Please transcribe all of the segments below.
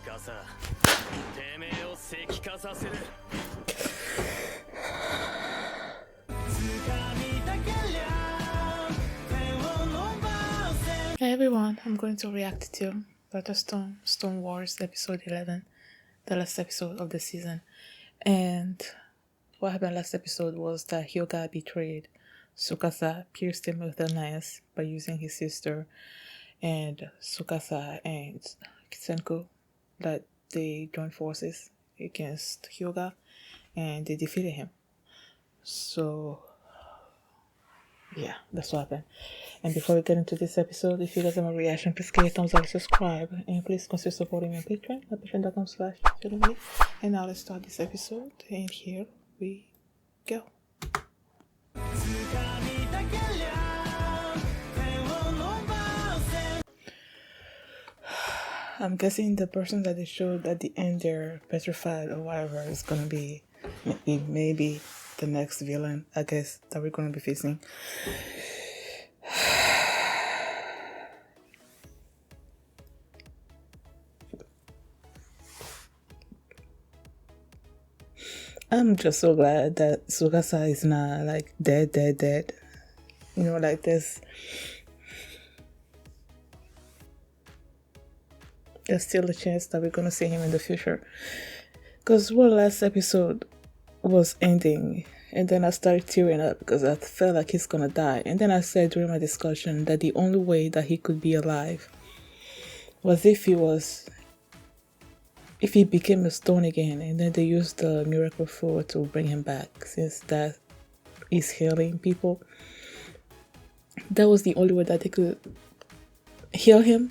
Hey everyone, I'm going to react to Dr. Stone Wars episode 11, the last episode of the season. And what happened last episode was that Hyoga betrayed Tsukasa, pierced him with a knife by using his sister, and Tsukasa and Senku, that they joined forces against Hyoga and they defeated him. So yeah, that's what happened. And before we get into this episode, if you guys have a reaction, please give a thumbs up, subscribe, and please consider supporting me on Patreon at patreon.com/channel. And now let's start this episode. And here we go. I'm guessing the person that they showed at the end there, petrified or whatever, is gonna be maybe the next villain, I guess, that we're gonna be facing. I'm just so glad that Tsukasa is not like dead. You know, like there's still a chance that we're gonna see him in the future. Because one last episode was ending, and then I started tearing up because I felt like he's gonna die. And then I said during my discussion that the only way that he could be alive was if he became a stone again, and then they used the miracle fruit to bring him back, since that is healing people. That was the only way that they could heal him.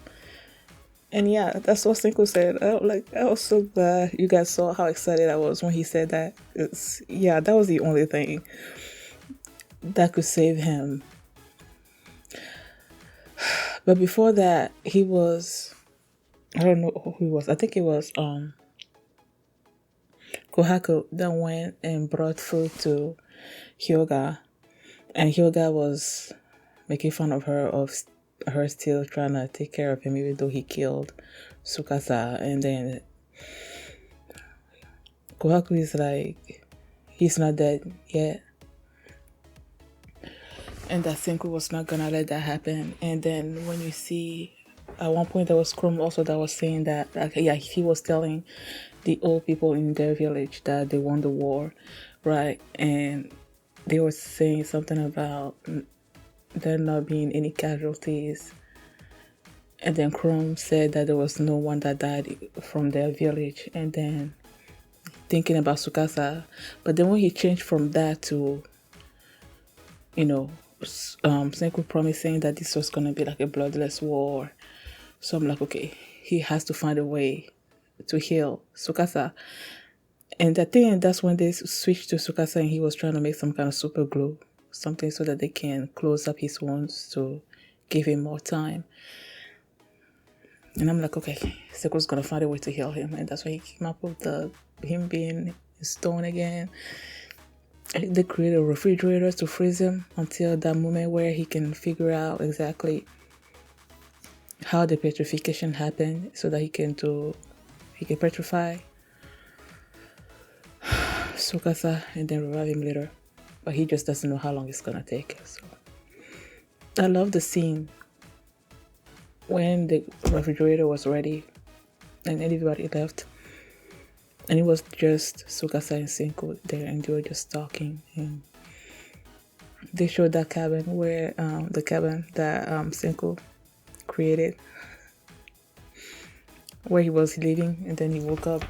And yeah, that's what Senku said. I was so glad you guys saw how excited I was when he said that. That was the only thing that could save him. But before that, he was, I don't know who he was. I think it was Kohaku that went and brought food to Hyoga, and Hyoga was making fun of her still trying to take care of him even though he killed Tsukasa. And then Kohaku is like, he's not dead yet, and that Senku was not gonna let that happen. And then when you see, at one point there was Chrome also that was saying that, like, yeah, he was telling the old people in their village that they won the war, right? And they were saying something about there not being any casualties. And then Chrome said that there was no one that died from their village. And then thinking about Tsukasa. But then when he changed from that to, Senku promising that this was going to be like a bloodless war. So I'm like, okay, he has to find a way to heal Tsukasa. And I think that's when they switched to Tsukasa and he was trying to make some kind of super glue, something so that they can close up his wounds to give him more time. And I'm like, okay, Senku's gonna find a way to heal him. And that's why he came up with him being stone again. They created a refrigerator to freeze him until that moment where he can figure out exactly how the petrification happened so that he can petrify Tsukasa and then revive him later. But he just doesn't know how long it's gonna take. So I love the scene when the refrigerator was ready and everybody left. And it was just Tsukasa and Senku there, and they were just talking. And they showed that cabin where the cabin that Senku created, where he was living, and then he woke up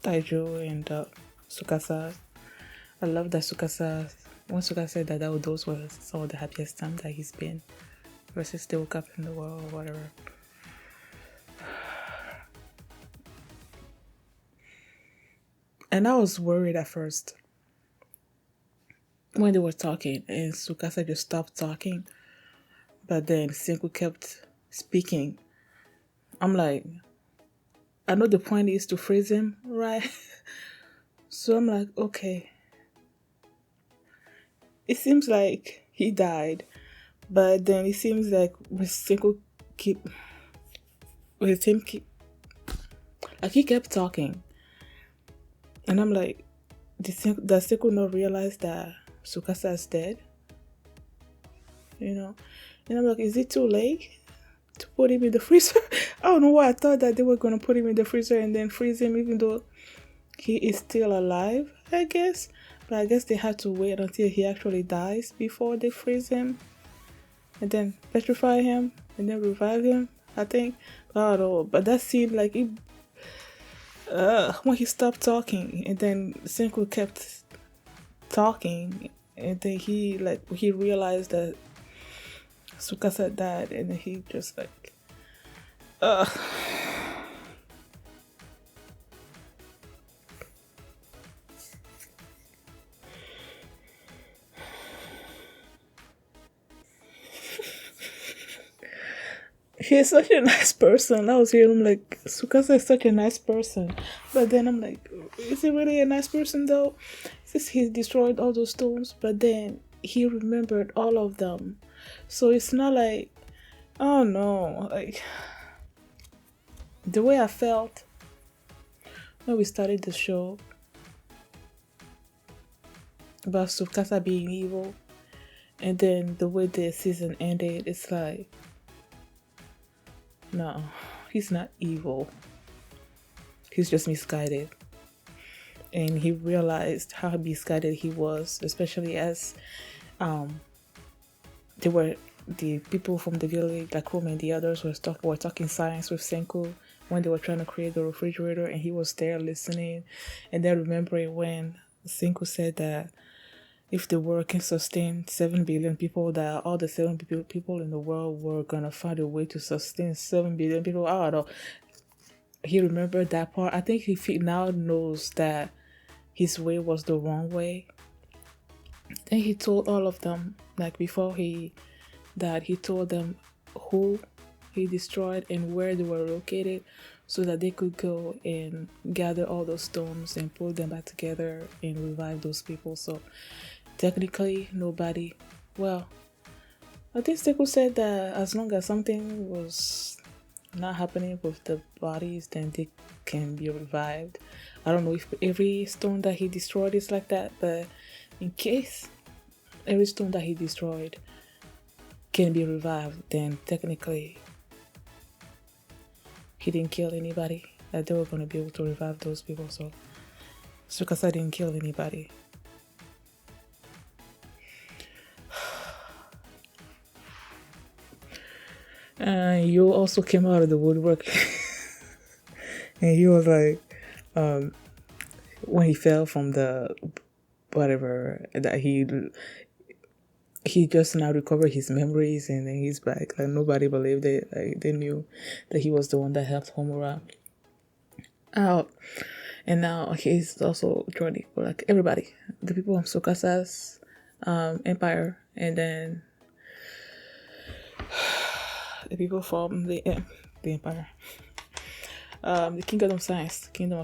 Taiju and Tsukasa. I love that when Tsukasa said that those were some of the happiest times that he's been, versus they woke up in the world or whatever. And I was worried at first when they were talking and Tsukasa just stopped talking, but then Senku kept speaking. I'm like, I know the point is to freeze him, right? So I'm like, okay. It seems like he died, but then it seems like with him keep Like he kept talking, and I'm like, does Senku not realize that Tsukasa is dead? You know, and I'm like, is it too late to put him in the freezer? I don't know why I thought that they were gonna put him in the freezer and then freeze him, even though he is still alive, I guess. But I guess they had to wait until he actually dies before they freeze him and then petrify him and then revive him, I think. I don't know. But that scene, like, when he stopped talking and then Senku kept talking and then he realized that Tsukasa died and then he just like, he's such a nice person. I was hearing him like, Tsukasa is such a nice person. But then I'm like, is he really a nice person though? Since he destroyed all those stones, but then he remembered all of them. So it's not like, oh no, like the way I felt when we started the show about Tsukasa being evil, and then the way the season ended, it's like, no, he's not evil. He's just misguided. And he realized how misguided he was, especially as they were the people from the village, like Rome and the others, were talking science with Senku when they were trying to create the refrigerator, and he was there listening, and then remembering when Senku said that if the world can sustain 7 billion people, that all the 7 people in the world were gonna find a way to sustain 7 billion people. I don't know. He remembered that part. I think he now knows that his way was the wrong way. Then he told all of them, like before he died, he told them who he destroyed and where they were located so that they could go and gather all those stones and put them back together and revive those people. So technically nobody, well, I think Seiko said that as long as something was not happening with the bodies, then they can be revived. I don't know if every stone that he destroyed is like that, but in case every stone that he destroyed can be revived, then technically he didn't kill anybody, that they were going to be able to revive those people. So Tsukasa didn't kill anybody. You also came out of the woodwork and he was like, when he fell from the whatever, that he just now recovered his memories and then he's back. Like nobody believed it. Like they knew that he was the one that helped Homura out, and now he's also joining like everybody, the people of Tsukasa's empire, and then the people from the empire, the Kingdom of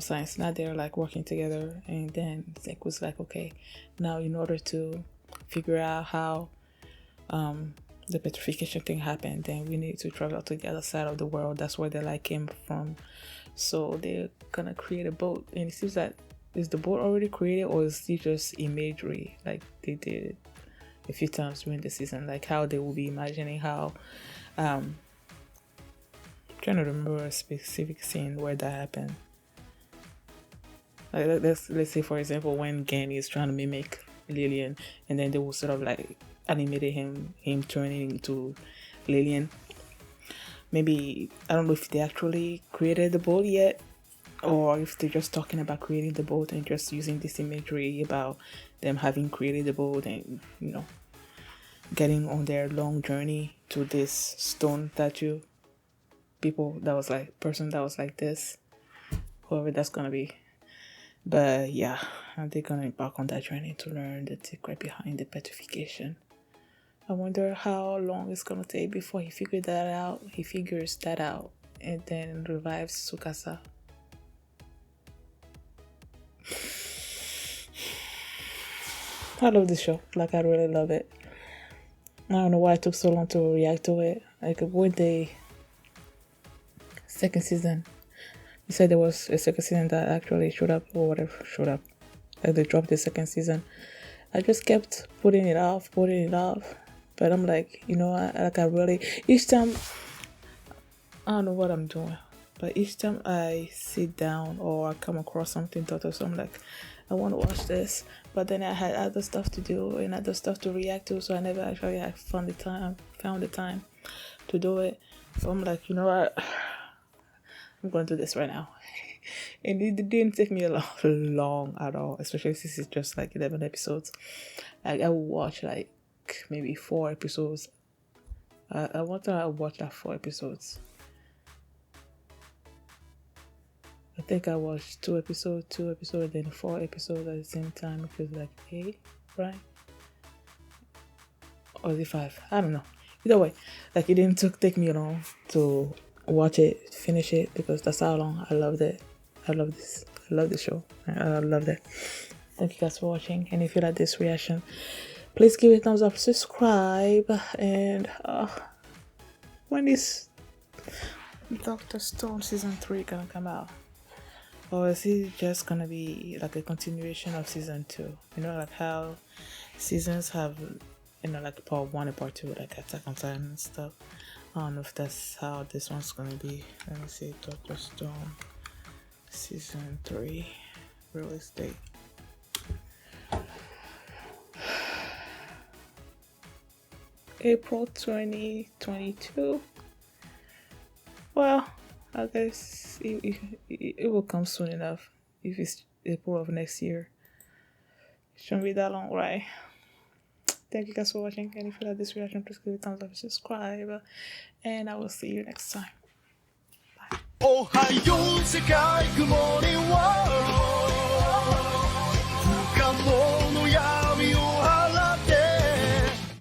Science. Now they're like working together, and then Zek was like, okay, now in order to figure out how the petrification thing happened, then we need to travel to the other side of the world. That's where they like came from. So they're gonna create a boat, and it seems that is the boat already created, or is it just imagery like they did a few times during the season, like how they will be imagining how trying to remember a specific scene where that happened. Like let's say for example when Genny is trying to mimic Lillian, and then they will sort of like animated him turning into Lillian. Maybe I don't know if they actually created the boat yet, or if they're just talking about creating the boat and just using this imagery about them having created the boat and getting on their long journey to this stone statue. Person that was like this, whoever that's gonna be. But yeah, they're gonna embark on that journey to learn the secret behind the petrification. I wonder how long it's gonna take before he figures that out and then revives Tsukasa. I love this show. Like I really love it. I don't know why it took so long to react to it. Like when the second season You said there was a second season that actually showed up, or whatever showed up. Like they dropped the second season. I just kept putting it off. But I'm like, I really, each time, I don't know what I'm doing, but each time I sit down or I come across something, so I'm like, I want to watch this, but then I had other stuff to do and other stuff to react to, so I never actually found the time to do it. So I'm like, you know what, I'm going to do this right now. And it didn't take me a lot long at all, especially since it's just like 11 episodes. Like I watched like maybe 4 episodes. I want to watch like 4 episodes. I think I watched 2 episodes, then 4 episodes at the same time. It feels like 8, right? Or is it 5? I don't know. Either way, like it didn't take me long to watch it, finish it, because that's how long I loved it. I love this. I love the show. I love that. Thank you guys for watching. And if you like this reaction, please give it a thumbs up, subscribe, and when is Dr. Stone season 3 gonna come out? Or is it just gonna be like a continuation of season 2? Like how seasons have, like part 1 and part 2, like Attack on Titan and stuff. I don't know if that's how this one's gonna be. Let me see, Dr. Stone season 3 release date. April 2022. Well, I guess it will come soon enough. If it's April of next year, it shouldn't be that long, right? Thank you guys for watching, and if you like this reaction, please give it a thumbs up and subscribe, and I will see you next time. Bye.